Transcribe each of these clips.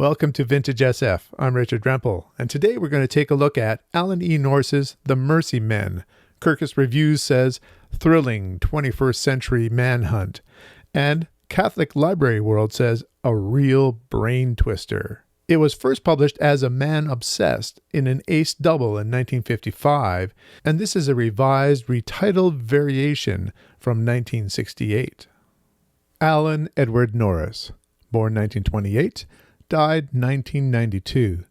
Welcome to Vintage SF. I'm Richard Rempel, and today we're going to take a look at Alan E. Nourse's The Mercy Men. Kirkus Reviews says, thrilling 21st century manhunt. And Catholic Library World says, a real brain twister. It was first published as A Man Obsessed in an ace double in 1955, and this is a revised, retitled variation from 1968. Alan Edward Nourse, born 1928, died 1992.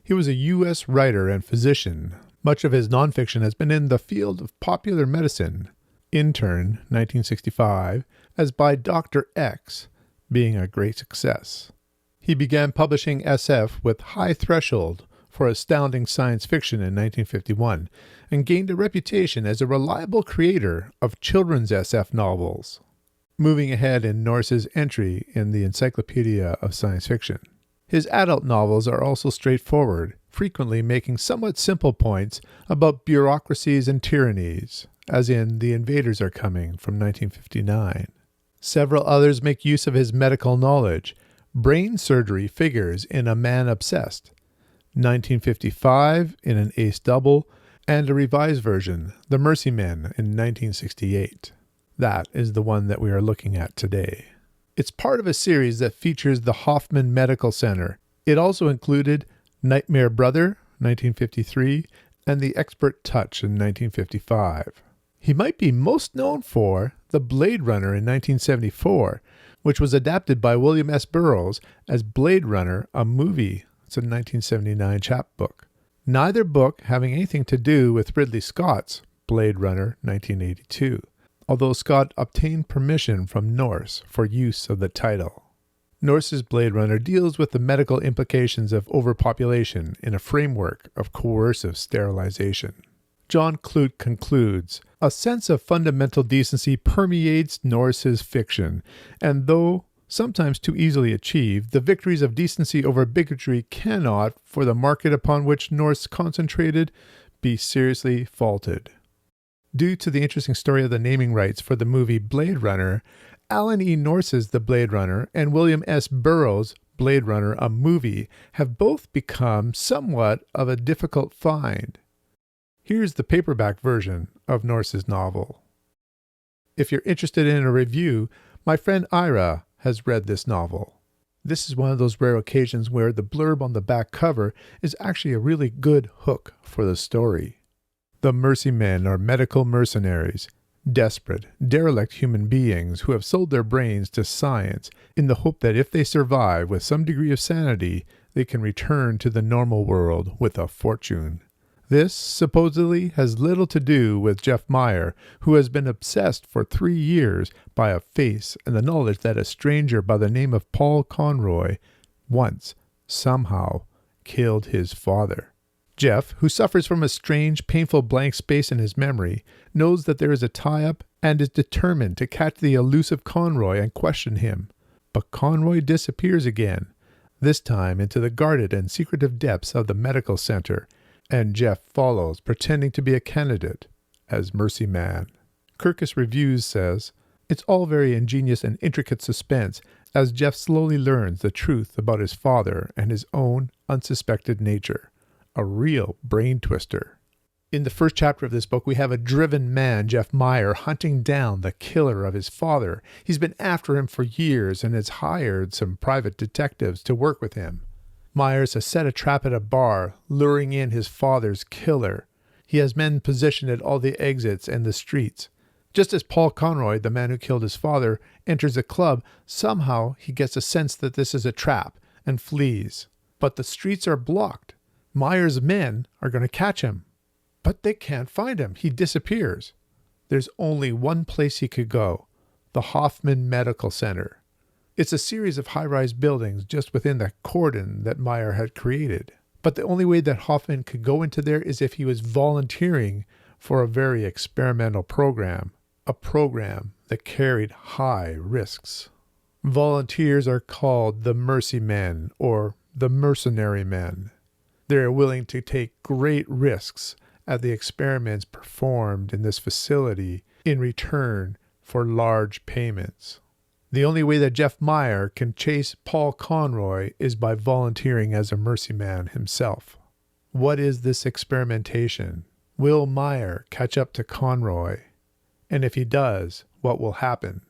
He was a U.S. writer and physician. Much of his nonfiction has been in the field of popular medicine. Intern, 1965, as by Dr. X, being a great success. He began publishing SF with High Threshold for astounding science fiction in 1951 and gained a reputation as a reliable creator of children's SF novels. Moving ahead in Nourse's entry in the Encyclopedia of Science Fiction. His adult novels are also straightforward, frequently making somewhat simple points about bureaucracies and tyrannies, as in The Invaders Are Coming from 1959. Several others make use of his medical knowledge. Brain surgery figures in A Man Obsessed, 1955 in an ace double, and a revised version, The Mercy Men, in 1968. That is the one that we are looking at today. It's part of a series that features the Hoffman Medical Center. It also included Nightmare Brother, 1953, and The Expert Touch in 1955. He might be most known for The Bladerunner in 1974, which was adapted by William S. Burroughs as Bladerunner, a movie. It's a 1979 chapbook. Neither book having anything to do with Ridley Scott's Blade Runner, 1982. Although Scott obtained permission from Nourse for use of the title. Nourse's Blade Runner deals with the medical implications of overpopulation in a framework of coercive sterilization. John Clute concludes, a sense of fundamental decency permeates Nourse's fiction, and though sometimes too easily achieved, the victories of decency over bigotry cannot, for the market upon which Nourse concentrated, be seriously faulted. Due to the interesting story of the naming rights for the movie Blade Runner, Alan E. Nourse's The Blade Runner and William S. Burroughs' Blade Runner, a movie, have both become somewhat of a difficult find. Here's the paperback version of Nourse's novel. If you're interested in a review, my friend Ira has read this novel. This is one of those rare occasions where the blurb on the back cover is actually a really good hook for the story. The Mercy Men are medical mercenaries, desperate, derelict human beings who have sold their brains to science in the hope that if they survive with some degree of sanity, they can return to the normal world with a fortune. This, supposedly, has little to do with Jeff Meyer, who has been obsessed for 3 years by a face and the knowledge that a stranger by the name of Paul Conroy once, somehow, killed his father. Jeff, who suffers from a strange, painful blank space in his memory, knows that there is a tie-up and is determined to catch the elusive Conroy and question him. But Conroy disappears again, this time into the guarded and secretive depths of the medical center, and Jeff follows, pretending to be a candidate as Mercy Man. Kirkus Reviews says, it's all very ingenious and intricate suspense as Jeff slowly learns the truth about his father and his own unsuspected nature. A real brain twister. In the first chapter of this book, we have a driven man, Jeff Meyer, hunting down the killer of his father. He's been after him for years and has hired some private detectives to work with him. Myers has set a trap at a bar, luring in his father's killer. He has men positioned at all the exits and the streets. Just as Paul Conroy, the man who killed his father, enters the club, somehow he gets a sense that this is a trap and flees. But the streets are blocked. Meyer's men are going to catch him, but they can't find him. He disappears. There's only one place he could go, the Hoffman Medical Center. It's a series of high-rise buildings just within the cordon that Meyer had created. But the only way that Hoffman could go into there is if he was volunteering for a very experimental program, a program that carried high risks. Volunteers are called the Mercy Men or the Mercenary Men. They are willing to take great risks at the experiments performed in this facility in return for large payments. The only way that Jeff Meyer can chase Paul Conroy is by volunteering as a mercy man himself. What is this experimentation? Will Meyer catch up to Conroy? And if he does, what will happen?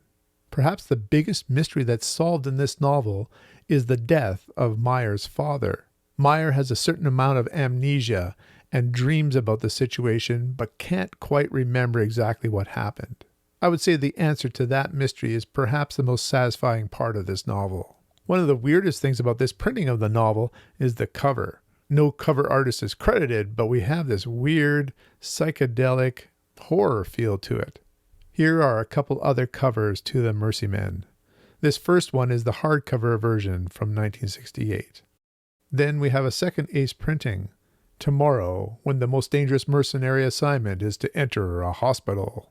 Perhaps the biggest mystery that's solved in this novel is the death of Meyer's father. Meyer has a certain amount of amnesia and dreams about the situation, but can't quite remember exactly what happened. I would say the answer to that mystery is perhaps the most satisfying part of this novel. One of the weirdest things about this printing of the novel is the cover. No cover artist is credited, but we have this weird, psychedelic horror feel to it. Here are a couple other covers to the Mercy Men. This first one is the hardcover version from 1968. Then we have a second ace printing, Tomorrow, when the most dangerous mercenary assignment is to enter a hospital.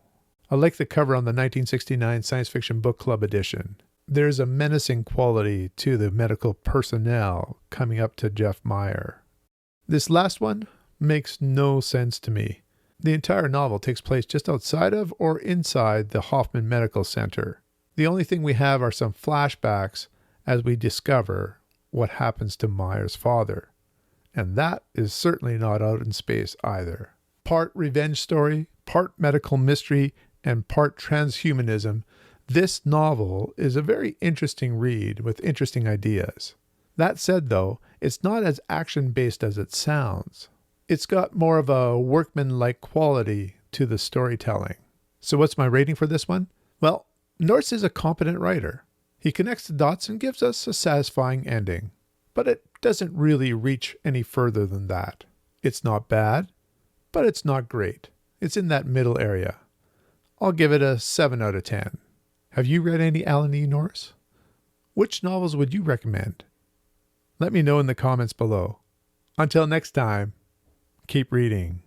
I like the cover on the 1969 Science Fiction Book Club edition. There's a menacing quality to the medical personnel coming up to Jeff Meyer. This last one makes no sense to me. The entire novel takes place just outside of or inside the Hoffman Medical Center. The only thing we have are some flashbacks as we discover what happens to Meyer's father. And that is certainly not out in space either. Part revenge story, part medical mystery, and part transhumanism, this novel is a very interesting read with interesting ideas. That said, though, it's not as action-based as it sounds. It's got more of a workman-like quality to the storytelling. So what's my rating for this one? Well, Nourse is a competent writer. He connects the dots and gives us a satisfying ending. But it doesn't really reach any further than that. It's not bad, but it's not great. It's in that middle area. I'll give it a 7 out of 10. Have you read any Alan E. Nourse? Which novels would you recommend? Let me know in the comments below. Until next time, keep reading.